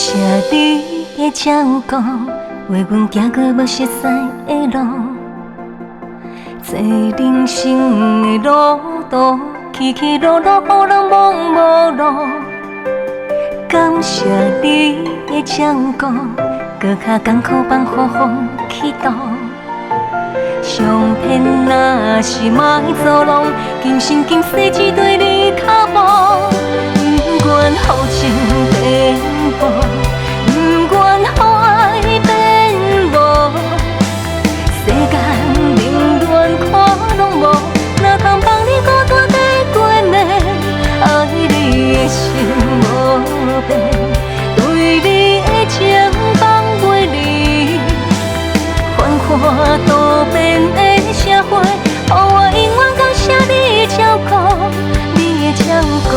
谢你的照顾，为阮行过无熟悉的路。这人生的路途，起起落落，予人茫无路。感谢你的照顾，搁较艰苦放予风去度。上天若是莫作弄，今生今世只对你脚步。不愿好情变薄，不愿好爱变无。世间冷暖看拢无，哪通放你孤单在过暝？爱你的心无变，对你的情放袂离。繁华多变的社会，予我永远感谢你的照顾，你的照顾。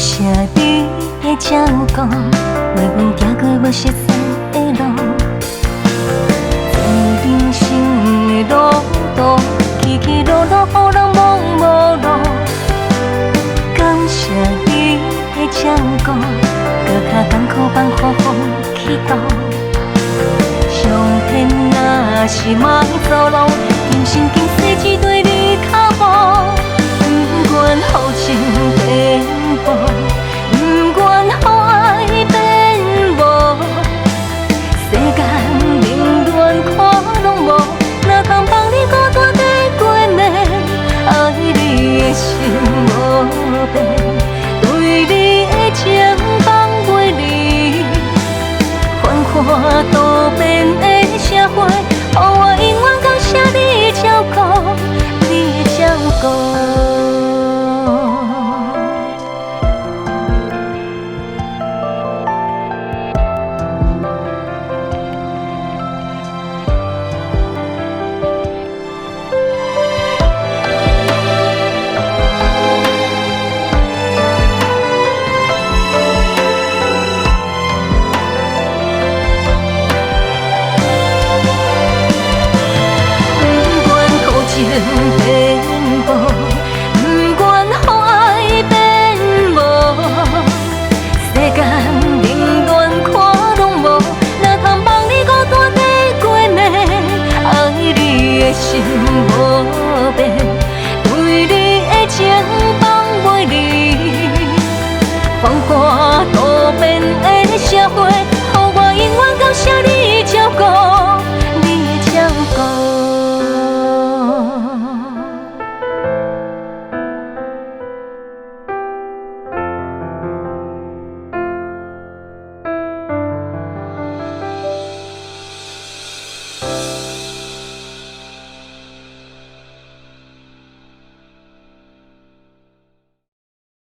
谢你的照顾，为阮行过无熟悉的路。这人生的路途，起起落落，予人茫无路。感谢你的照顾，搁较艰苦放予风去度。上天若是莫作弄，今生。